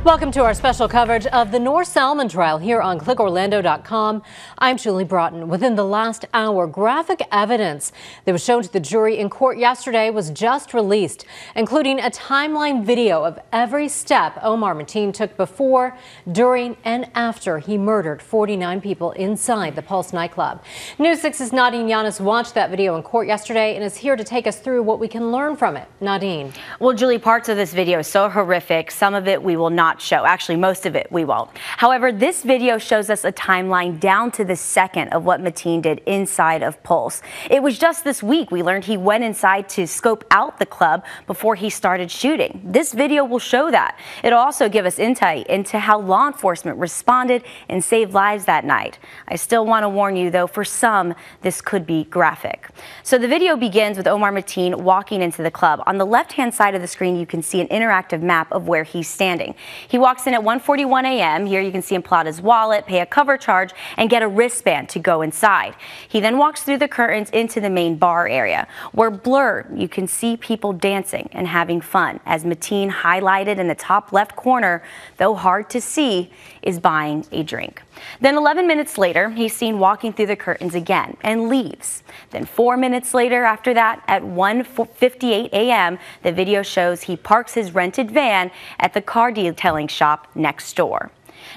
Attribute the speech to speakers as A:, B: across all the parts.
A: Welcome to our special coverage of the Noor Salman trial here on clickorlando.com. I'm Julie Broughton. Within the last hour, graphic evidence that was shown to the jury in court yesterday was just released, including a timeline video of every step Omar Mateen took before, during, and after he murdered 49 people inside the Pulse nightclub. News 6's Nadine Yanis watched that video in court yesterday and is here to take us through what we can learn from it. Nadine.
B: Well, Julie, parts of this video is so horrific. Some of it we will not show. Actually, most of it we won't. However, this video shows us a timeline down to the second of what Mateen did inside of Pulse. It was just this week we learned he went inside to scope out the club before he started shooting. This video will show that. It'll also give us insight into how law enforcement responded and saved lives that night. I still want to warn you, though, for some, this could be graphic. So the video begins with Omar Mateen walking into the club. On the left-hand side of the screen, you can see an interactive map of where he's standing. He walks in at 1:41 a.m. Here you can see him pull out his wallet, pay a cover charge, and get a wristband to go inside. He then walks through the curtains into the main bar area, where blurred you can see people dancing and having fun, as Mateen, highlighted in the top left corner, though hard to see, is buying a drink. Then 11 minutes later, he's seen walking through the curtains again and leaves. Then 4 minutes later after that, at 1:58 a.m., the video shows he parks his rented van at the car detailing shop next door.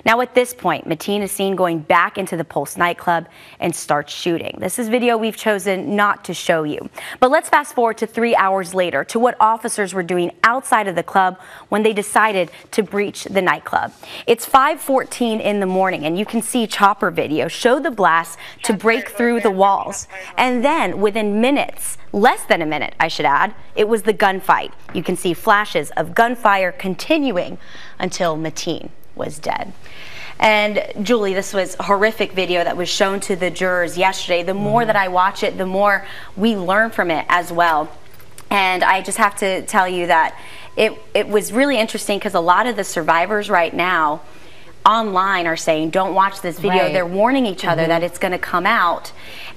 B: Now at this point, Mateen is seen going back into the Pulse nightclub and starts shooting. This is video we've chosen not to show you. But let's fast forward to 3 hours later to what officers were doing outside of the club when they decided to breach the nightclub. It's 5:14 in the morning, and you can see chopper video show the blast to break through the walls. And then within minutes, less than a minute I should add, it was the gunfight. You can see flashes of gunfire continuing until Mateen was dead. And Julie, this was a horrific video that was shown to the jurors yesterday. The more that I watch it, the more we learn from it as well. And I just have to tell you that it was really interesting, because a lot of the survivors right now online are saying, don't watch this video. Right. They're warning each other that it's going to come out.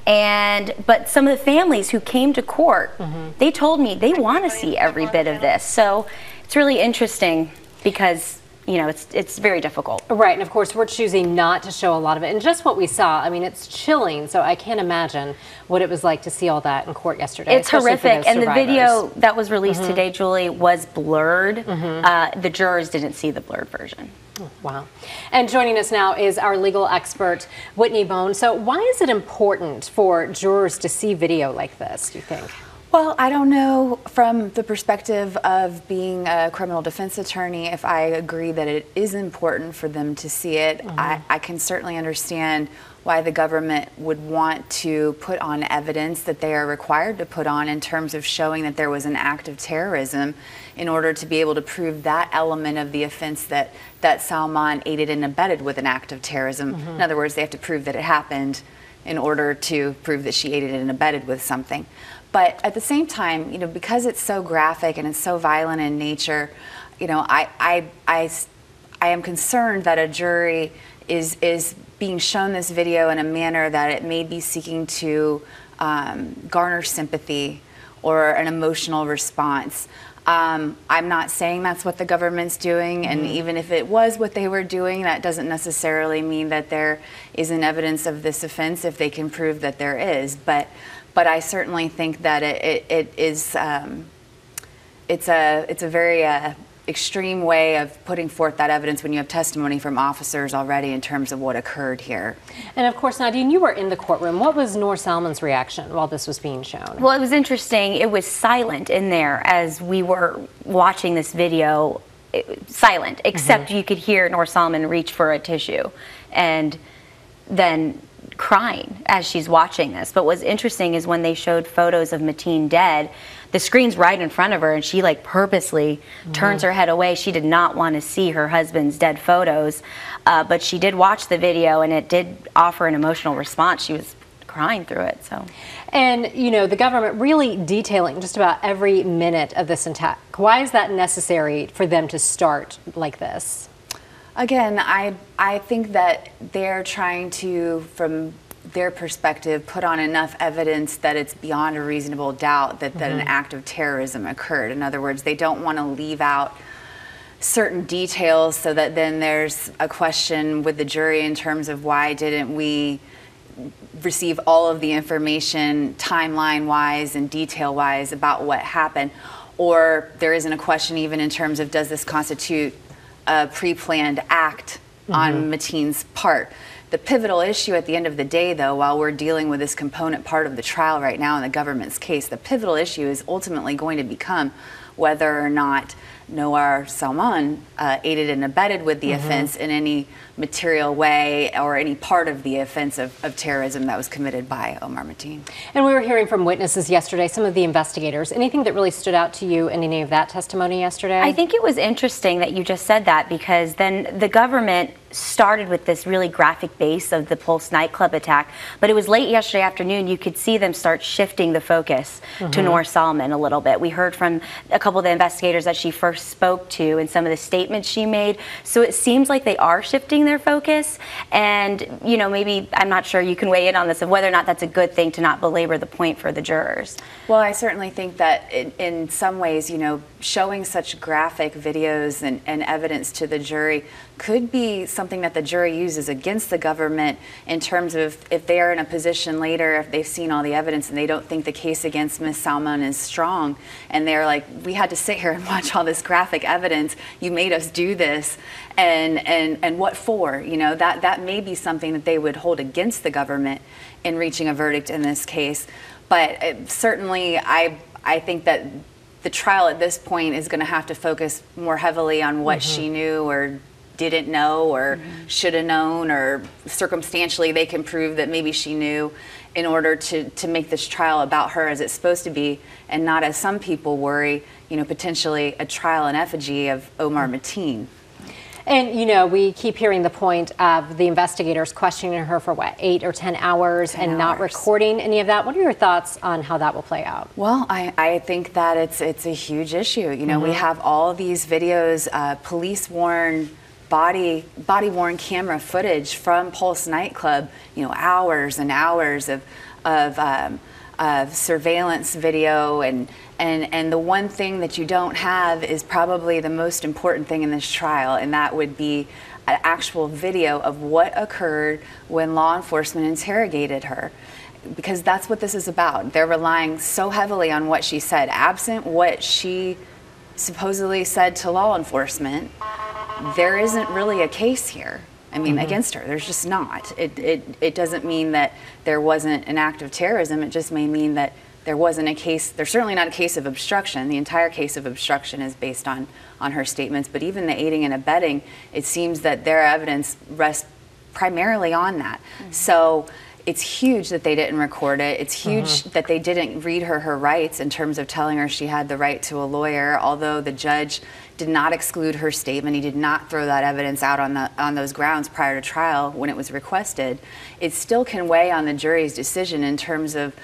B: But some of the families who came to court, they told me they want to see every bit of this. So it's really interesting, because you know, it's very difficult. Right, and of course we're choosing not to show a lot of it. And just what we saw, I mean, it's chilling, so I can't imagine what it was like to see all that in court yesterday. It's horrific, and the video that was released today, Julie, was blurred. The jurors didn't see the blurred version. Oh, wow. And joining us now is our legal expert, Whitney Boan. So why is it important for jurors to see video like this, do you think?
C: Well, I don't know from the perspective of being a criminal defense attorney if I agree that it is important for them to see it. I can certainly understand why the government would want to put on evidence that they are required to put on in terms of showing that there was an act of terrorism, in order to be able to prove that element of the offense that Salman aided and abetted with an act of terrorism. In other words, they have to prove that it happened in order to prove that she aided and abetted with something. But at the same time, you know, because it's so graphic and it's so violent in nature, you know, I am concerned that a jury is being shown this video in a manner that it may be seeking to garner sympathy or an emotional response. I'm not saying that's what the government's doing, and even if it was what they were doing, that doesn't necessarily mean that there isn't evidence of this offense if they can prove that there is. But I certainly think that it's a very extreme way of putting forth that evidence when you have testimony from officers already in terms of what occurred here.
A: And of course, Nadine, you were in the courtroom. What was Noor Salman's reaction while this was being shown?
B: Well, it was interesting. It was silent in there as we were watching this video. Silent, except you could hear Noor Salman reach for a tissue and then crying as she's watching this. But what's interesting is when they showed photos of Mateen dead, the screen's right in front of her, and she like purposely turns her head away. She did not want to see her husband's dead photos, but she did watch the video, and it did offer an emotional response. She was crying through it. So,
A: and you know, the government really detailing just about every minute of this attack. Why is that necessary for them to start like this?
C: Again, I think that they're trying to, from their perspective, put on enough evidence that it's beyond a reasonable doubt that, that an act of terrorism occurred. In other words, they don't want to leave out certain details, so that then there's a question with the jury in terms of why didn't we receive all of the information timeline-wise and detail-wise about what happened, or there isn't a question even in terms of does this constitute a pre-planned act on Mateen's part. The pivotal issue at the end of the day, though, while we're dealing with this component part of the trial right now in the government's case, the pivotal issue is ultimately going to become whether or not Noor Salman aided and abetted with the offense in any material way or any part of the offense of terrorism that was committed by Omar Mateen.
A: And we were hearing from witnesses yesterday, some of the investigators. Anything that really stood out to you in any of that testimony yesterday?
B: I think it was interesting that you just said that, because then the government started with this really graphic base of the Pulse nightclub attack, but it was late yesterday afternoon you could see them start shifting the focus to Noor Salman a little bit. We heard from a couple of the investigators that she first spoke to and some of the statements she made, so it seems like they are shifting their focus. And you know, maybe, I'm not sure, you can weigh in on this, of whether or not that's a good thing to not belabor the point for the jurors.
C: Well, I certainly think that in some ways, you know, showing such graphic videos and evidence to the jury could be something that the jury uses against the government in terms of if they are in a position later, if they've seen all the evidence and they don't think the case against Ms. Salman is strong, and they're like, we had to sit here and watch all this graphic evidence, you made us do this, and what for? You know, that may be something that they would hold against the government in reaching a verdict in this case. But certainly I think that the trial at this point is going to have to focus more heavily on what she knew or didn't know or should have known, or circumstantially they can prove that maybe she knew, in order to make this trial about her as it's supposed to be, and not, as some people worry, you know, potentially a trial in effigy of Omar Mateen.
A: And, you know, we keep hearing the point of the investigators questioning her for, what, 8 or 10 hours and not recording any of that. What are your thoughts on how that will play out?
C: Well, I think that it's a huge issue. You know, we have all these videos, police-worn, body-worn camera footage from Pulse nightclub, you know, hours and hours of surveillance video, and the one thing that you don't have is probably the most important thing in this trial, and that would be an actual video of what occurred when law enforcement interrogated her, because that's what this is about. They're relying so heavily on what she said. Absent what she supposedly said to law enforcement, there isn't really a case here. I mean, against her. There's just not. It doesn't mean that there wasn't an act of terrorism. It just may mean that there wasn't a case. There's certainly not a case of obstruction. The entire case of obstruction is based on her statements. But even the aiding and abetting, it seems that their evidence rests primarily on that. So it's huge that they didn't record it. It's huge that they didn't read her rights in terms of telling her she had the right to a lawyer, although the judge did not exclude her statement. He did not throw that evidence out on those grounds prior to trial when it was requested. It still can weigh on the jury's decision in terms of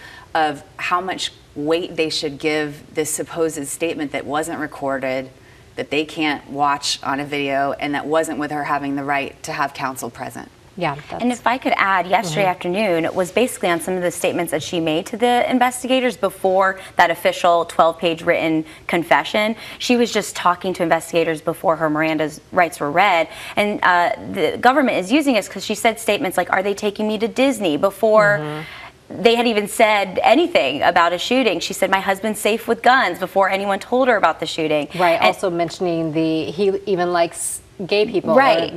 C: how much weight they should give this supposed statement that wasn't recorded, that they can't watch on a video, and that wasn't with her having the right to have counsel present.
A: Yeah.
B: And if I could add, yesterday afternoon was basically on some of the statements that she made to the investigators before that official 12-page written confession. She was just talking to investigators before her Miranda's rights were read. And the government is using this because she said statements like, "Are they taking me to Disney?" before they had even said anything about a shooting. She said, "My husband's safe with guns," before anyone told her about the shooting.
A: Right. And also mentioning he even likes gay people.
B: Right.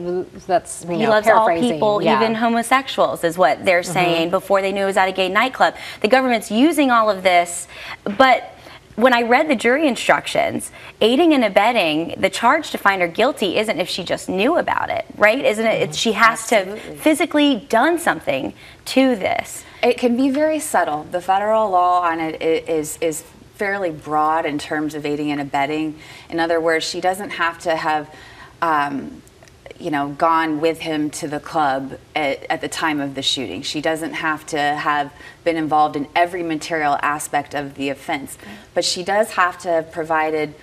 A: That's, you know,
B: he loves all people,
A: yeah.
B: even homosexuals, is what they're saying, before they knew it was at a gay nightclub. The government's using all of this, but when I read the jury instructions, aiding and abetting, the charge to find her guilty isn't if she just knew about it, right? Isn't it? She has to physically done something to this.
C: It can be very subtle. The federal law on it is fairly broad in terms of aiding and abetting. In other words, she doesn't have to have you know, gone with him to the club at the time of the shooting. She doesn't have to have been involved in every material aspect of the offense, but she does have to have provided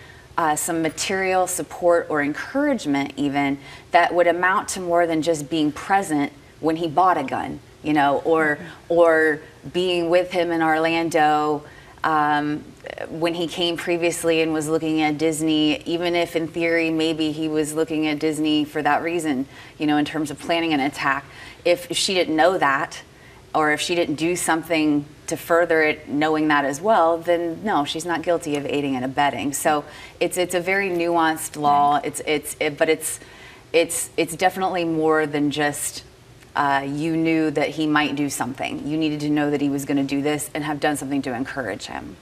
C: some material support or encouragement even that would amount to more than just being present when he bought a gun, you know, or being with him in Orlando When he came previously and was looking at Disney, even if in theory maybe he was looking at Disney for that reason, you know, in terms of planning an attack, if she didn't know that, or if she didn't do something to further it, knowing that as well, then no, she's not guilty of aiding and abetting. So it's a very nuanced law. But it's definitely more than just you knew that he might do something. You needed to know that he was going to do this and have done something to encourage him.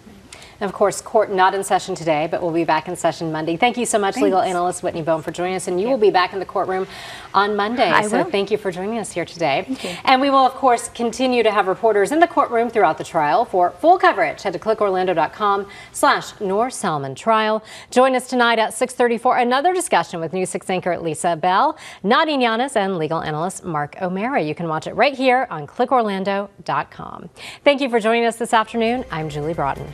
A: And of course, court not in session today, but we'll be back in session Monday. Thank you so much,
C: Thanks.
A: legal analyst Whitney Boan, for joining us. And you will be back in the courtroom on Monday. So thank you for joining us here today.
C: Thank you.
A: And we will, of course, continue to have reporters in the courtroom throughout the trial. For full coverage, head to clickorlando.com/Noor Salman trial. Join us tonight at 6:30 for another discussion with News 6 anchor Lisa Bell, Nadine Yanis, and legal analyst Mark O'Mara. You can watch it right here on clickorlando.com. Thank you for joining us this afternoon. I'm Julie Broughton.